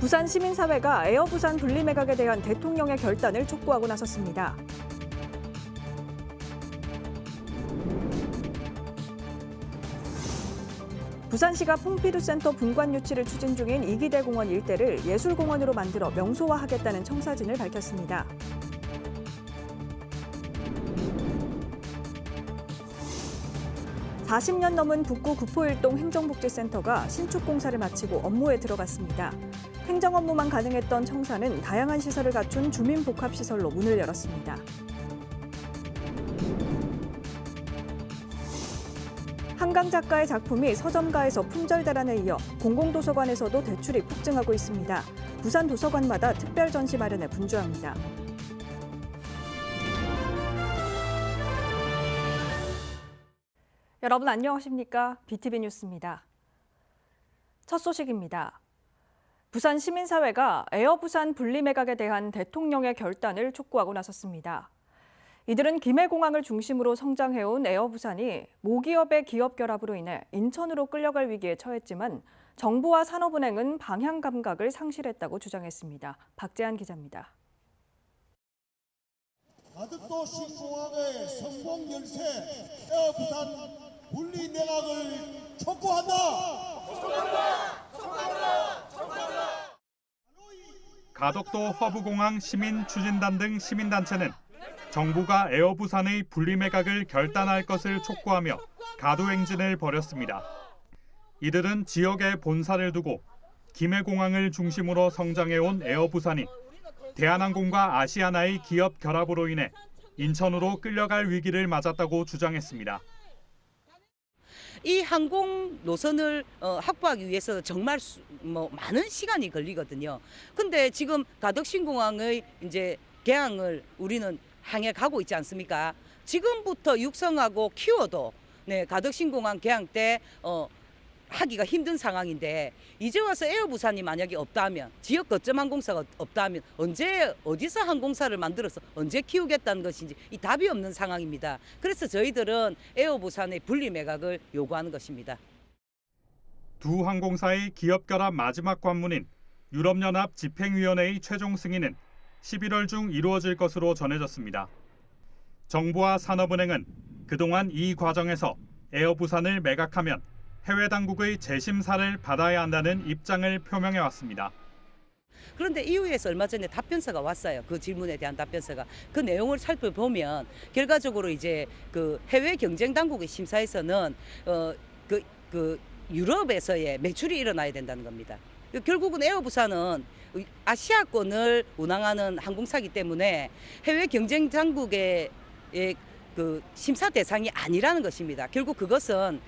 부산 시민사회가 에어부산 분리매각에 대한 대통령의 결단을 촉구하고 나섰습니다. 부산시가 퐁피두센터 분관 유치를 추진 중인 이기대 공원 일대를 예술공원으로 만들어 명소화하겠다는 청사진을 밝혔습니다. (40년) 넘은 북구 구포일동 행정복지센터가 신축 공사를 마치고 업무에 들어갔습니다. 행정 업무만 가능했던 청사는 다양한 시설을 갖춘 주민복합시설로 문을 열었습니다. 한강 작가의 작품이 서점가에서 품절대란에 이어 공공도서관에서도 대출이 폭증하고 있습니다. 부산 도서관마다 특별 전시 마련에 분주합니다. 여러분 안녕하십니까? BTV 뉴스입니다. 첫 소식입니다. 부산 시민사회가 에어부산 분리매각에 대한 대통령의 결단을 촉구하고 나섰습니다. 이들은 김해공항을 중심으로 성장해온 에어부산이 모기업의 기업 결합으로 인해 인천으로 끌려갈 위기에 처했지만 정부와 산업은행은 방향 감각을 상실했다고 주장했습니다. 박재한 기자입니다. 가덕도 신공항의 성공 열쇠 에어부산 분리 매각을 촉구한다. 가덕도 허브공항 시민추진단 등 시민단체는 정부가 에어부산의 분리매각을 결단할 것을 촉구하며 가도행진을 벌였습니다. 이들은 지역에 본사를 두고 김해공항을 중심으로 성장해온 에어부산이 대한항공과 아시아나의 기업 결합으로 인해 인천으로 끌려갈 위기를 맞았다고 주장했습니다. 이 항공 노선을 확보하기 위해서 정말 많은 시간이 걸리거든요. 근데 지금 가덕신공항의 이제 개항을 우리는 향해 가고 있지 않습니까? 지금부터 육성하고 키워도 가덕신공항 개항 때 하기가 힘든 상황인데 이제 와서 에어부산이 만약에 없다면 지역 거점 항공사가 없다면 언제 어디서 항공사를 만들어서 언제 키우겠다는 것인지 이 답이 없는 상황입니다. 그래서 저희들은 에어부산의 분리매각을 요구하는 것입니다. 두 항공사의 기업 결합 마지막 관문인 유럽연합 집행위원회의 최종 승인은 11월 중 이루어질 것으로 전해졌습니다. 정부와 산업은행은 그동안 이 과정에서 에어부산을 매각하면 해외 당국의 재심사를 받아야 한다는 입장을 표명해왔습니다. 그런데 EU에서 얼마 전에 답변서가 왔어요. 그 질문에 대한 답변서가. 그 내용을 살펴보면 결과적으로 이제 그 해외 경쟁 당국의 심사에서는 그 유럽에서의 매출이 일어나야 된다는 겁니다. 결국은 에어부산은 아시아권을 운항하는 항공사이기 때문에 해외 경쟁 당국의 그 심사 대상이 아니라는 것입니다. 결국 그것은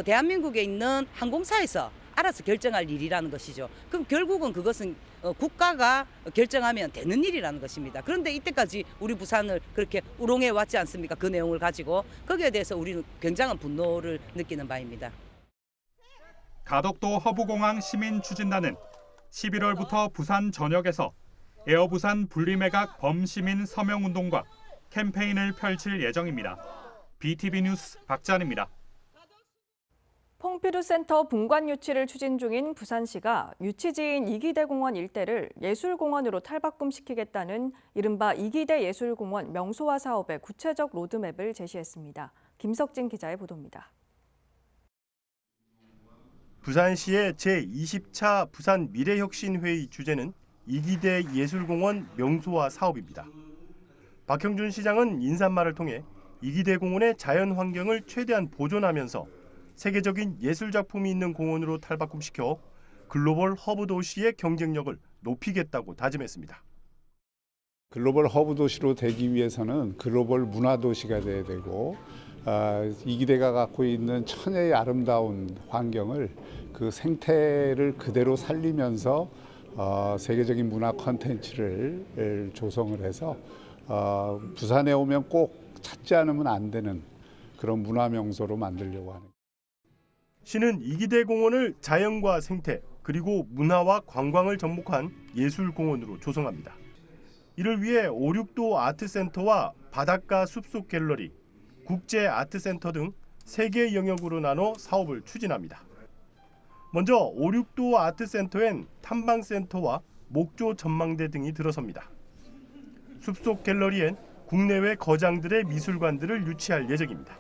대한민국에 있는 항공사에서 알아서 결정할 일이라는 것이죠. 그럼 결국은 그것은 국가가 결정하면 되는 일이라는 것입니다. 그런데 이때까지 우리 부산을 그렇게 우롱해 왔지 않습니까? 그 내용을 가지고 거기에 대해서 우리는 굉장한 분노를 느끼는 바입니다. 가덕도 허브공항 시민추진단은 11월부터 부산 전역에서 에어부산 분리매각 범시민 서명운동과 캠페인을 펼칠 예정입니다. BTV 뉴스 박찬입니다. 퐁피두센터 분관 유치를 추진 중인 부산시가 유치지인 이기대 공원 일대를 예술공원으로 탈바꿈시키겠다는 이른바 이기대 예술공원 명소화 사업의 구체적 로드맵을 제시했습니다. 김석진 기자의 보도입니다. 부산시의 제20차 부산 미래혁신회의 주제는 이기대 예술공원 명소화 사업입니다. 박형준 시장은 인사말을 통해 이기대 공원의 자연 환경을 최대한 보존하면서 세계적인 예술 작품이 있는 공원으로 탈바꿈시켜 글로벌 허브 도시의 경쟁력을 높이겠다고 다짐했습니다. 글로벌 허브 도시로 되기 위해서는 글로벌 문화 도시가 돼야 되고 이기대가 갖고 있는 천혜의 아름다운 환경을 그 생태를 그대로 살리면서 세계적인 문화 콘텐츠를 조성을 해서 부산에 오면 꼭 찾지 않으면 안 되는 그런 문화 명소로 만들려고 하는. 시는 이기대 공원을 자연과 생태 그리고 문화와 관광을 접목한 예술공원으로 조성합니다. 이를 위해 5, 6도 아트센터와 바닷가 숲속 갤러리, 국제 아트센터 등 3개 영역으로 나눠 사업을 추진합니다. 먼저 오륙도 아트센터엔 탐방센터와 목조 전망대 등이 들어섭니다. 숲속 갤러리엔 국내외 거장들의 미술관들을 유치할 예정입니다.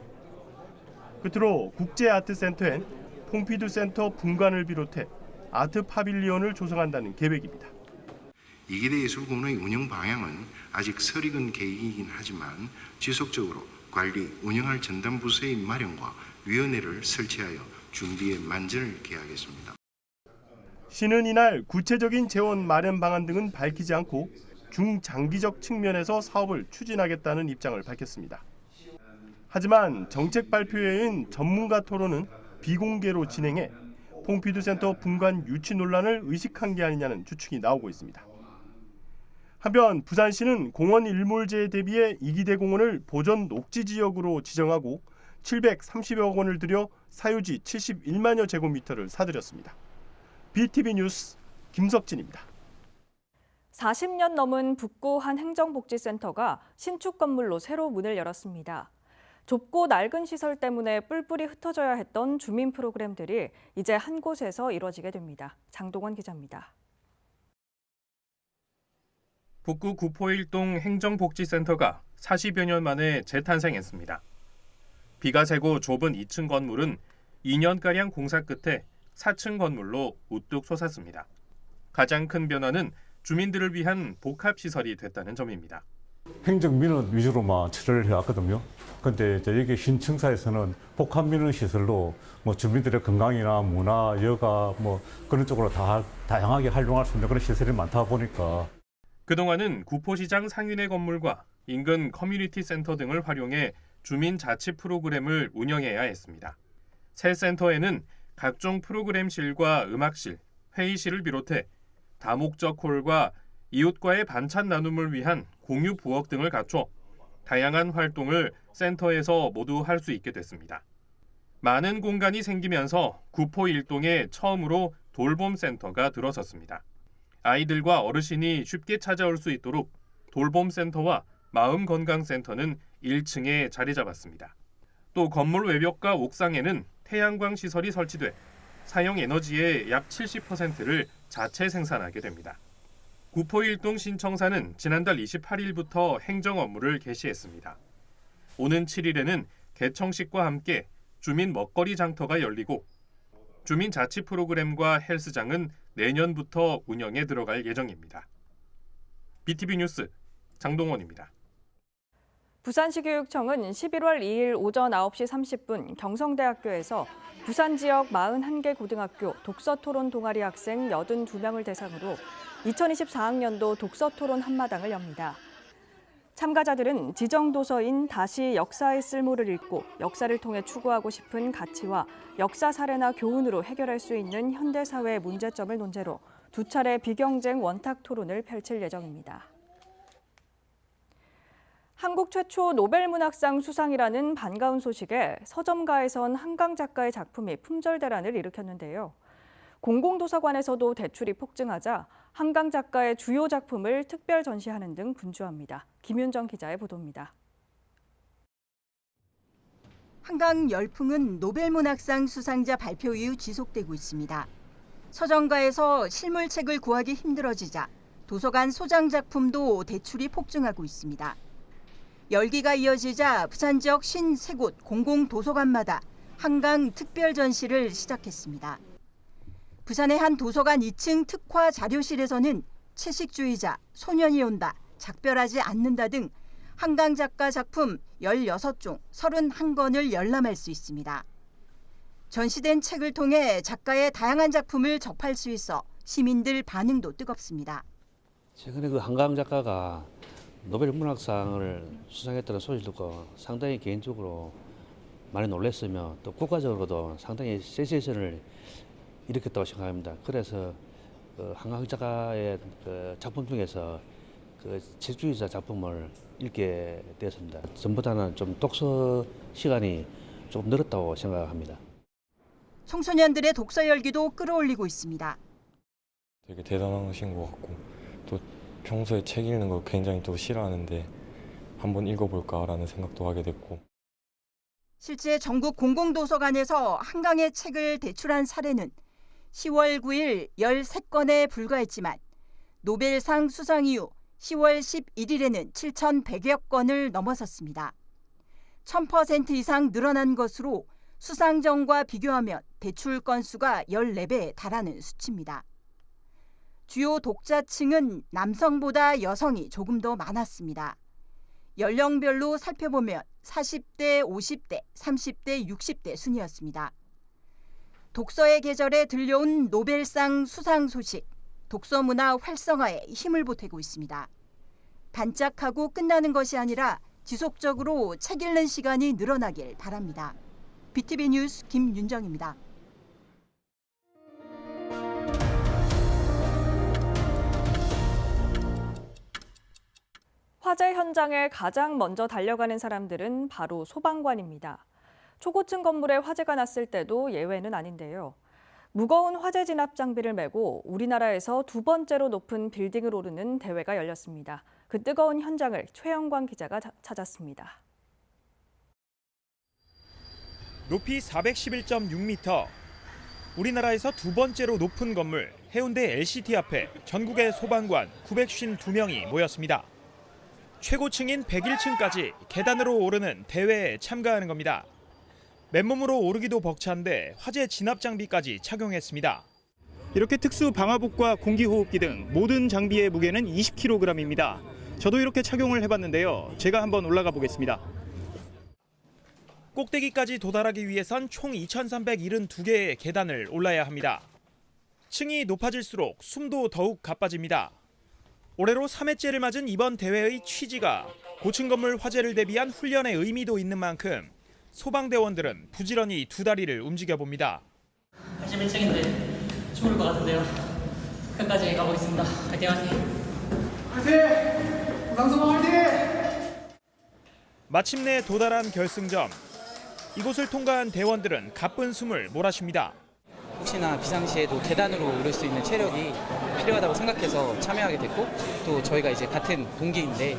끝으로 국제아트센터엔 퐁피두 센터 분관을 비롯해 아트 파빌리온을 조성한다는 계획입니다. 이기대 예술공원의 운영 방향은 아직 설익은 계획이긴 하지만 지속적으로 관리, 운영할 전담 부서의 마련과 위원회를 설치하여 준비에 만전을 기하겠습니다. 시는 이날 구체적인 재원 마련 방안 등은 밝히지 않고 중장기적 측면에서 사업을 추진하겠다는 입장을 밝혔습니다. 하지만 정책 발표회인 전문가 토론은 비공개로 진행해 퐁피두 센터 분관 유치 논란을 의식한 게 아니냐는 추측이 나오고 있습니다. 한편 부산시는 공원 일몰제에 대비해 이기대 공원을 보전 녹지 지역으로 지정하고 730여 원을 들여 사유지 71만여 제곱미터를 사들였습니다. BTV 뉴스 김석진입니다. 40년 넘은 북구 한 행정복지센터가 신축 건물로 새로 문을 열었습니다. 좁고 낡은 시설 때문에 뿔뿔이 흩어져야 했던 주민 프로그램들이 이제 한 곳에서 이뤄지게 됩니다. 장동원 기자입니다. 북구 구포일동 행정복지센터가 40여 년 만에 재탄생했습니다. 비가 새고 좁은 2층 건물은 2년가량 공사 끝에 4층 건물로 우뚝 솟았습니다. 가장 큰 변화는 주민들을 위한 복합시설이 됐다는 점입니다. 행정민원 위주로만 처리를 해왔거든요. 그런데 이제 여기 신청사에서는 복합민원 시설로 뭐 주민들의 건강이나 문화, 여가 뭐 그런 쪽으로 다양하게 활용할 수 있는 그런 시설이 많다 보니까 그동안은 구포시장 상인의 건물과 인근 커뮤니티 센터 등을 활용해 주민 자치 프로그램을 운영해야 했습니다. 새 센터에는 각종 프로그램실과 음악실, 회의실을 비롯해 다목적 홀과 이웃과의 반찬 나눔을 위한 공유 부엌 등을 갖춰 다양한 활동을 센터에서 모두 할 수 있게 됐습니다. 많은 공간이 생기면서 구포 일동에 처음으로 돌봄센터가 들어섰습니다. 아이들과 어르신이 쉽게 찾아올 수 있도록 돌봄센터와 마음건강센터는 1층에 자리 잡았습니다. 또 건물 외벽과 옥상에는 태양광 시설이 설치돼 사용 에너지의 약 70%를 자체 생산하게 됩니다. 구포일동 신청사는 지난달 28일부터 행정 업무를 개시했습니다. 오는 7일에는 개청식과 함께 주민 먹거리 장터가 열리고 주민 자치 프로그램과 헬스장은 내년부터 운영에 들어갈 예정입니다. BTV 뉴스 장동원입니다. 부산시 교육청은 11월 2일 오전 9시 30분 경성대학교에서 부산 지역 41개 고등학교 독서토론 동아리 학생 82명을 대상으로 2024학년도 독서토론 한마당을 엽니다. 참가자들은 지정 도서인 다시 역사의 쓸모를 읽고 역사를 통해 추구하고 싶은 가치와 역사 사례나 교훈으로 해결할 수 있는 현대사회의 문제점을 논제로 두 차례 비경쟁 원탁 토론을 펼칠 예정입니다. 한국 최초 노벨문학상 수상이라는 반가운 소식에 서점가에선 한강 작가의 작품이 품절 대란을 일으켰는데요. 공공도서관에서도 대출이 폭증하자 한강 작가의 주요 작품을 특별 전시하는 등 분주합니다. 김윤정 기자의 보도입니다. 한강 열풍은 노벨문학상 수상자 발표 이후 지속되고 있습니다. 서점가에서 실물책을 구하기 힘들어지자 도서관 소장 작품도 대출이 폭증하고 있습니다. 열기가 이어지자 부산 지역 53곳 공공도서관마다 한강 특별 전시를 시작했습니다. 부산의 한 도서관 2층 특화 자료실에서는 채식주의자, 소년이 온다, 작별하지 않는다 등 한강 작가 작품 16종 31권을 열람할 수 있습니다. 전시된 책을 통해 작가의 다양한 작품을 접할 수 있어 시민들 반응도 뜨겁습니다. 최근에 그 한강 작가가 노벨 문학상을 수상했다는 소식을 듣고 상당히 개인적으로 많이 놀랐으며 또 국가적으로도 상당히 센세이션을 일으켰다고 생각합니다. 그래서 한강 작가의 작품 중에서 책주의자 작품을 읽게 되었습니다. 전보다는 좀 독서 시간이 조금 늘었다고 생각합니다. 청소년들의 독서 열기도 끌어올리고 있습니다. 되게 대단하신 것 같고 또 평소에 책 읽는 거 굉장히 또 싫어하는데 한번 읽어볼까라는 생각도 하게 됐고 실제 전국 공공도서관에서 한강의 책을 대출한 사례는 10월 9일 13건에 불과했지만 노벨상 수상 이후 10월 11일에는 7,100여 건을 넘어섰습니다. 1000% 이상 늘어난 것으로 수상 전과 비교하면 대출 건수가 14배에 달하는 수치입니다. 주요 독자층은 남성보다 여성이 조금 더 많았습니다. 연령별로 살펴보면 40대, 50대, 30대, 60대 순이었습니다. 독서의 계절에 들려온 노벨상 수상 소식, 독서 문화 활성화에 힘을 보태고 있습니다. 반짝하고 끝나는 것이 아니라 지속적으로 책 읽는 시간이 늘어나길 바랍니다. BTV 뉴스 김윤정입니다. 화재 현장에 가장 먼저 달려가는 사람들은 바로 소방관입니다. 초고층 건물에 화재가 났을 때도 예외는 아닌데요. 무거운 화재 진압 장비를 메고 우리나라에서 두 번째로 높은 빌딩을 오르는 대회가 열렸습니다. 그 뜨거운 현장을 최영광 기자가 찾았습니다. 높이 411.6m. 우리나라에서 두 번째로 높은 건물 해운대 LCT 앞에 전국의 소방관 952명이 모였습니다. 최고층인 101층까지 계단으로 오르는 대회에 참가하는 겁니다. 맨몸으로 오르기도 벅찬데 화재 진압 장비까지 착용했습니다. 이렇게 특수 방화복과 공기호흡기 등 모든 장비의 무게는 20kg입니다. 저도 이렇게 착용을 해봤는데요. 제가 한번 올라가 보겠습니다. 꼭대기까지 도달하기 위해선 총 2,372개의 계단을 올라야 합니다. 층이 높아질수록 숨도 더욱 가빠집니다. 올해로 3회째를 맞은 이번 대회의 취지가 고층 건물 화재를 대비한 훈련의 의미도 있는 만큼 소방대원들은 부지런히 두 다리를 움직여봅니다. 81층인데 죽을 것 같은데요. 끝까지 가보겠습니다. 화이팅 화이팅! 화이팅! 부상소방 화이팅! 마침내 도달한 결승점. 이곳을 통과한 대원들은 가쁜 숨을 몰아쉽니다. 혹시나 비상시에도 계단으로 오를 수 있는 체력이 필요하다고 생각해서 참여하게 됐고 또 저희가 이제 같은 동기인데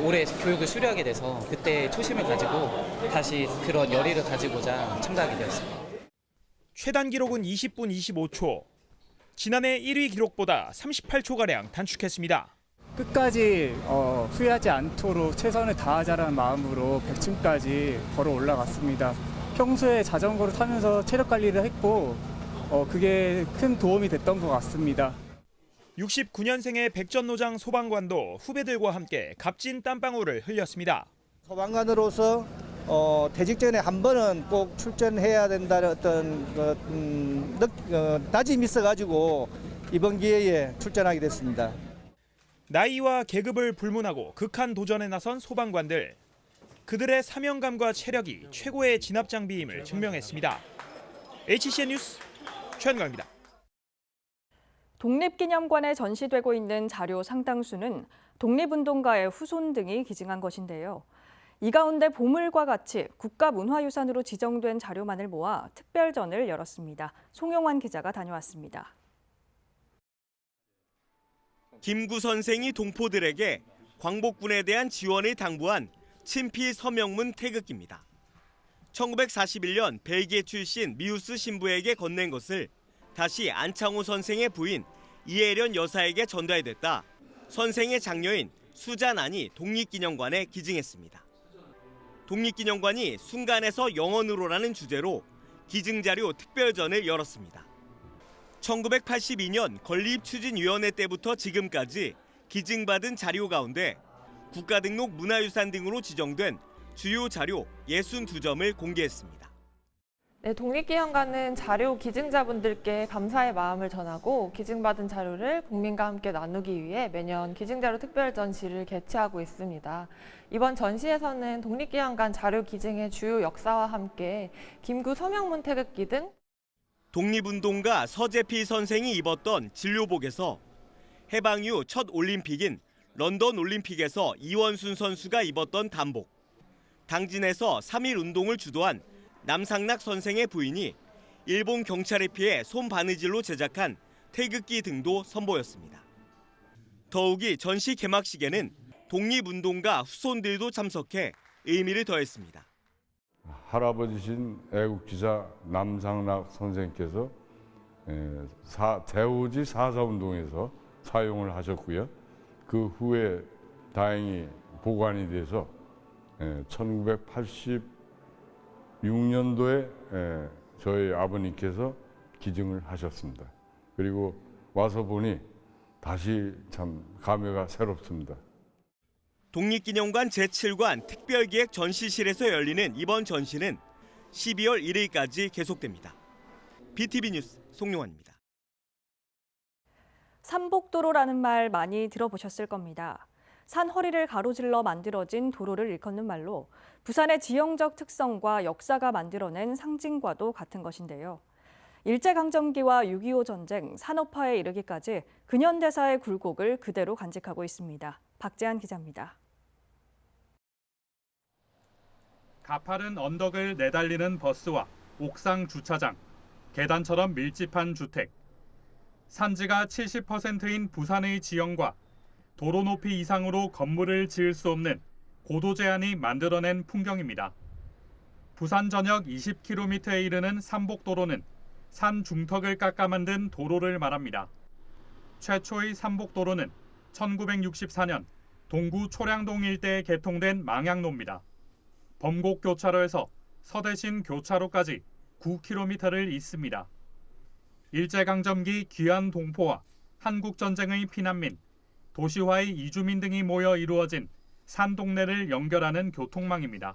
올해 교육을 수료하게 돼서 그때 초심을 가지고 다시 그런 열의를 가지고자 참가하게 되었습니다. 최단 기록은 20분 25초. 지난해 1위 기록보다 38초가량 단축했습니다. 끝까지 후회하지 않도록 최선을 다하자라는 마음으로 100층까지 걸어 올라갔습니다. 평소에 자전거를 타면서 체력 관리를 했고 그게 큰 도움이 됐던 것 같습니다. 69년생의 백전노장 소방관도 후배들과 함께 값진 땀방울을 흘렸습니다. 소방관으로서 퇴직 전에 한 번은 꼭 출전해야 된다는 어떤 다짐이 있어가지고 이번 기회에 출전하게 됐습니다. 나이와 계급을 불문하고 극한 도전에 나선 소방관들. 그들의 사명감과 체력이 최고의 진압 장비임을 증명했습니다. HCN 뉴스 최현광입니다. 독립기념관에 전시되고 있는 자료 상당수는 독립운동가의 후손 등이 기증한 것인데요. 이 가운데 보물과 같이 국가문화유산으로 지정된 자료만을 모아 특별전을 열었습니다. 송영환 기자가 다녀왔습니다. 김구 선생이 동포들에게 광복군에 대한 지원을 당부한 친필 서명문 태극기입니다. 1941년 벨기에 출신 미우스 신부에게 건넨 것을 다시 안창호 선생의 부인 이혜련 여사에게 전달됐다. 선생의 장녀인 수잔안이 독립기념관에 기증했습니다. 독립기념관이 순간에서 영원으로라는 주제로 기증자료 특별전을 열었습니다. 1982년 건립추진위원회 때부터 지금까지 기증받은 자료 가운데 국가등록 문화유산 등으로 지정된 주요 자료 62점을 공개했습니다. 네, 독립기념관은 자료 기증자분들께 감사의 마음을 전하고 기증받은 자료를 국민과 함께 나누기 위해 매년 기증자료 특별전시를 개최하고 있습니다. 이번 전시에서는 독립기념관 자료 기증의 주요 역사와 함께 김구 서명문 태극기 등 독립운동가 서재필 선생이 입었던 진료복에서 해방 이후 첫 올림픽인 런던 올림픽에서 이원순 선수가 입었던 단복, 당진에서 3.1 운동을 주도한 남상락 선생의 부인이 일본 경찰에 피해 손 바느질로 제작한 태극기 등도 선보였습니다. 더욱이 전시 개막식에는 독립운동가 후손들도 참석해 의미를 더했습니다. 할아버지신 애국기사 남상락 선생께서 대오지 4.4 운동에서 사용을 하셨고요. 그 후에 다행히 보관이 돼서 1986년도에 저희 아버님께서 기증을 하셨습니다. 그리고 와서 보니 다시 참 감회가 새롭습니다. 독립기념관 제7관 특별기획 전시실에서 열리는 이번 전시는 12월 1일까지 계속됩니다. BTV 뉴스 송용환입니다. 삼복도로라는 말 많이 들어보셨을 겁니다. 산 허리를 가로질러 만들어진 도로를 일컫는 말로 부산의 지형적 특성과 역사가 만들어낸 상징과도 같은 것인데요. 일제강점기와 6.25 전쟁, 산업화에 이르기까지 근현대사의 굴곡을 그대로 간직하고 있습니다. 박재한 기자입니다. 가파른 언덕을 내달리는 버스와 옥상 주차장, 계단처럼 밀집한 주택. 산지가 70%인 부산의 지형과 도로 높이 이상으로 건물을 지을 수 없는 고도 제한이 만들어낸 풍경입니다. 부산 전역 20km에 이르는 삼복도로는 산 중턱을 깎아 만든 도로를 말합니다. 최초의 삼복도로는 1964년 동구 초량동 일대에 개통된 망향로입니다. 범곡교차로에서 서대신 교차로까지 9km를 잇습니다. 일제강점기 귀환 동포와 한국전쟁의 피난민, 도시화의 이주민 등이 모여 이루어진 산 동네를 연결하는 교통망입니다.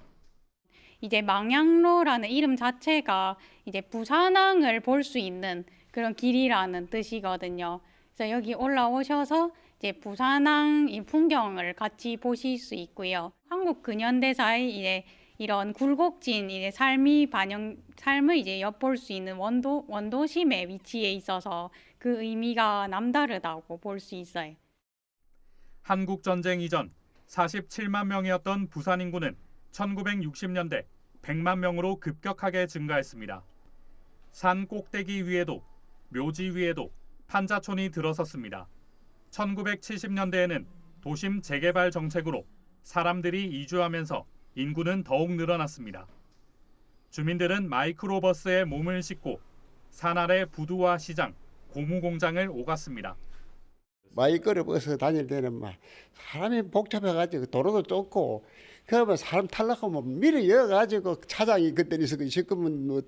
이제 망향로라는 이름 자체가 이제 부산항을 볼 수 있는 그런 길이라는 뜻이거든요. 그래서 여기 올라오셔서 이제 부산항 이 풍경을 같이 보실 수 있고요. 한국 근현대사의 이제 이런 굴곡진 이제 삶을 이제 엿볼 수 있는 원도심의 위치에 있어서 그 의미가 남다르다고 볼 수 있어요. 한국전쟁 이전 47만 명이었던 부산 인구는 1960년대 100만 명으로 급격하게 증가했습니다. 산 꼭대기 위에도 묘지 위에도 판자촌이 들어섰습니다. 1970년대에는 도심 재개발 정책으로 사람들이 이주하면서 인구는 더욱 늘어났습니다. 주민들은 마이크로버스에 몸을 싣고 산 아래 부두와 시장, 고무공장을 오갔습니다. 마이크로버스 다닐 때는 막 사람이 복잡해가지고 도로도 좁고 그러면 사람 탈락하면 미리 여가지고 차장이 그때 있었고 지금은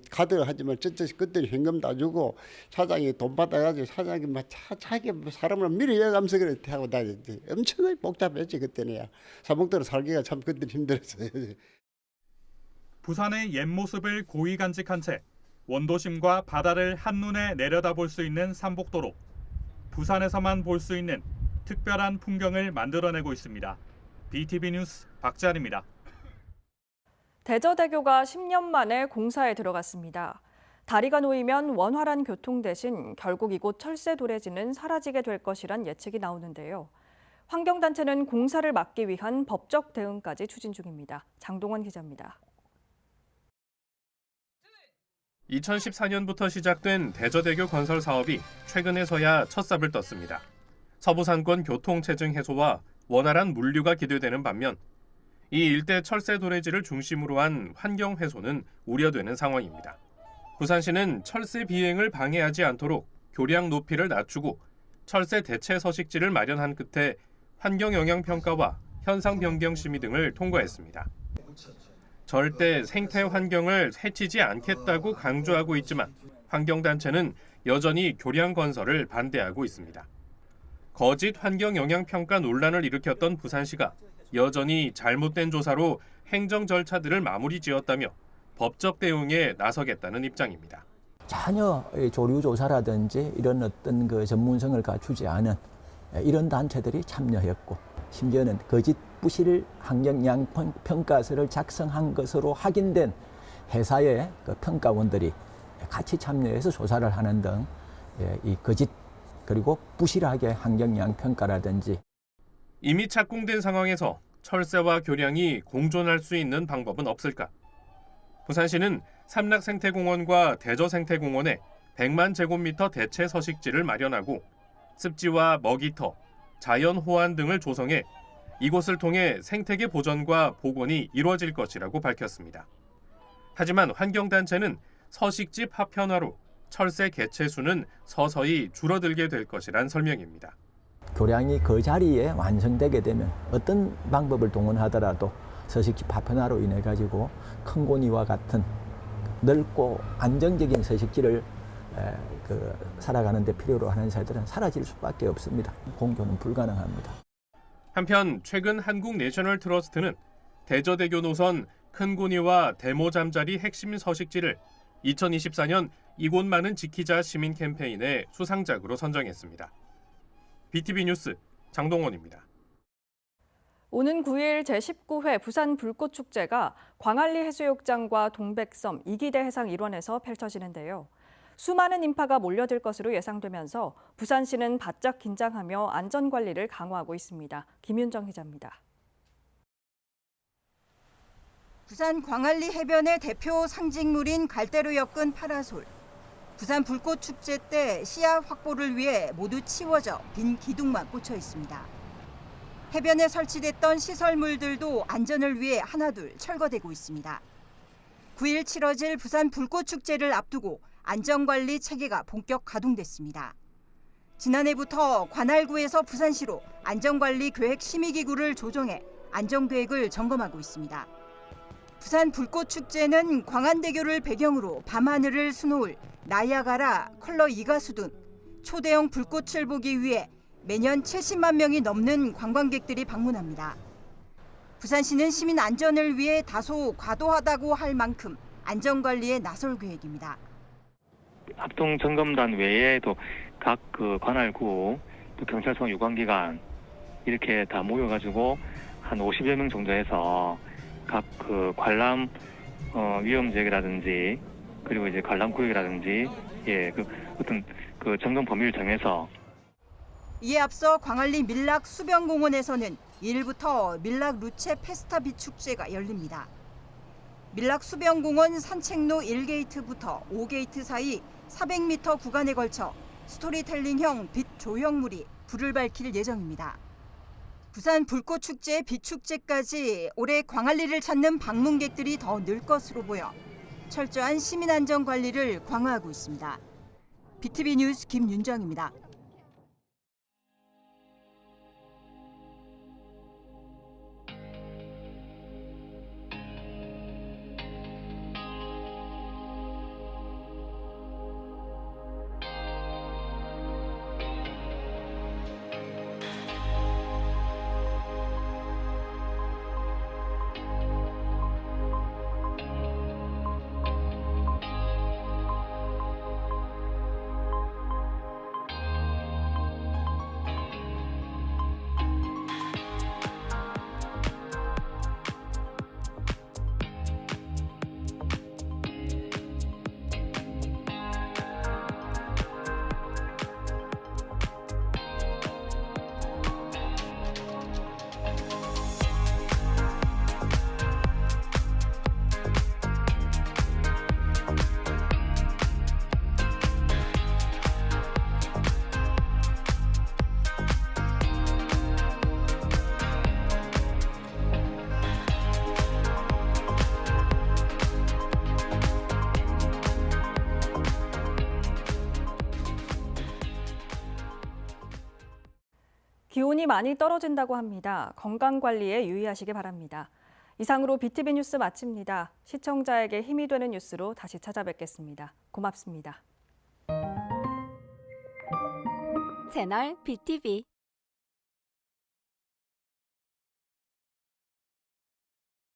가드를 하지만 그때 현금 다 주고 차장이 돈 받아가지고 차장이 막 자기 사람을 미리 여가면서 그래 하고 다녔지. 엄청나게 복잡했지 그때는. 삼복도로 살기가 참 그때 힘들었어요. 부산의 옛 모습을 고이 간직한 채 원도심과 바다를 한눈에 내려다볼 수 있는 삼복도로. 부산에서만 볼 수 있는 특별한 풍경을 만들어내고 있습니다. BTV 뉴스 박재한입니다. 대저대교가 10년 만에 공사에 들어갔습니다. 다리가 놓이면 원활한 교통 대신 결국 이곳 철새 도래지는 사라지게 될 것이란 예측이 나오는데요. 환경단체는 공사를 막기 위한 법적 대응까지 추진 중입니다. 장동원 기자입니다. 2014년부터 시작된 대저대교 건설 사업이 최근에서야 첫 삽을 떴습니다. 서부산권 교통체증 해소와 원활한 물류가 기대되는 반면 이 일대 철새 도래지를 중심으로 한 환경 훼손은 우려되는 상황입니다. 부산시는 철새 비행을 방해하지 않도록 교량 높이를 낮추고 철새 대체 서식지를 마련한 끝에 환경 영향 평가와 현상 변경 심의 등을 통과했습니다. 절대 생태 환경을 해치지 않겠다고 강조하고 있지만 환경단체는 여전히 교량 건설을 반대하고 있습니다. 거짓 환경 영향 평가 논란을 일으켰던 부산시가 여전히 잘못된 조사로 행정 절차들을 마무리 지었다며 법적 대응에 나서겠다는 입장입니다. 전혀 조류 조사라든지 이런 어떤 그 전문성을 갖추지 않은 이런 단체들이 참여했고 심지어는 거짓 부실 환경 영향 평가서를 작성한 것으로 확인된 회사의 그 평가원들이 같이 참여해서 조사를 하는 등 이 거짓 그리고 부실하게 환경 영향 평가라든지 이미 착공된 상황에서 철새와 교량이 공존할 수 있는 방법은 없을까? 부산시는 삼락생태공원과 대저생태공원에 100만 제곱미터 대체 서식지를 마련하고 습지와 먹이터, 자연 호환 등을 조성해 이곳을 통해 생태계 보전과 복원이 이루어질 것이라고 밝혔습니다. 하지만 환경단체는 서식지 파편화로 철새 개체 수는 서서히 줄어들게 될 것이란 설명입니다. 교량이 그 자리에 완성되게 되면 어떤 방법을 동원하더라도 서식지 파편화로 인해 가지고 큰 고니와 같은 넓고 안정적인 서식지를 살아가는 데 필요로 하는 새들은 사라질 수밖에 없습니다. 공존은 불가능합니다. 한편 최근 한국 내셔널 트러스트는 대저대교 노선 큰고니와 대모잠자리 핵심 서식지를 2024년 이곳만은 지키자 시민 캠페인의 수상작으로 선정했습니다. BTV 뉴스 장동원입니다. 오는 9일 제19회 부산 불꽃축제가 광안리 해수욕장과 동백섬, 이기대 해상 일원에서 펼쳐지는데요. 수많은 인파가 몰려들 것으로 예상되면서 부산시는 바짝 긴장하며 안전관리를 강화하고 있습니다. 김윤정 기자입니다. 부산 광안리 해변의 대표 상징물인 갈대로 엮은 파라솔. 부산 불꽃축제 때 시야 확보를 위해 모두 치워져 빈 기둥만 꽂혀 있습니다. 해변에 설치됐던 시설물들도 안전을 위해 하나둘 철거되고 있습니다. 9일 치러질 부산 불꽃축제를 앞두고 안전관리 체계가 본격 가동됐습니다. 지난해부터 관할구에서 부산시로 안전관리 계획 심의기구를 조정해 안전계획을 점검하고 있습니다. 부산 불꽃축제는 광안대교를 배경으로 밤하늘을 수놓을 나이아가라 컬러 이가수 등 초대형 불꽃을 보기 위해 매년 70만 명이 넘는 관광객들이 방문합니다. 부산시는 시민 안전을 위해 다소 과도하다고 할 만큼 안전관리에 나설 계획입니다. 합동점검단 외에도 각 관할구, 또 경찰청 유관기관 이렇게 다 모여가지고 한 50여 명 정도 해서 각 관람 위험 지역이라든지 그리고 이제 관람 구역이라든지 어떤 점검 범위를 정해서. 이에 앞서 광안리 밀락 수변공원에서는 2일부터 밀락 루체 페스타 빛 축제가 열립니다. 밀락 수변공원 산책로 1게이트부터 5게이트 사이 400m 구간에 걸쳐 스토리텔링형 빛 조형물이 불을 밝힐 예정입니다. 부산 불꽃축제 빛축제까지 올해 광안리를 찾는 방문객들이 더 늘 것으로 보여 철저한 시민안전 관리를 강화하고 있습니다. BTV 뉴스 김윤정입니다. 기온이 많이 떨어진다고 합니다. 건강관리에 유의하시기 바랍니다. 이상으로 BTV 뉴스 마칩니다. 시청자에게 힘이 되는 뉴스로 다시 찾아뵙겠습니다. 고맙습니다. 채널 BTV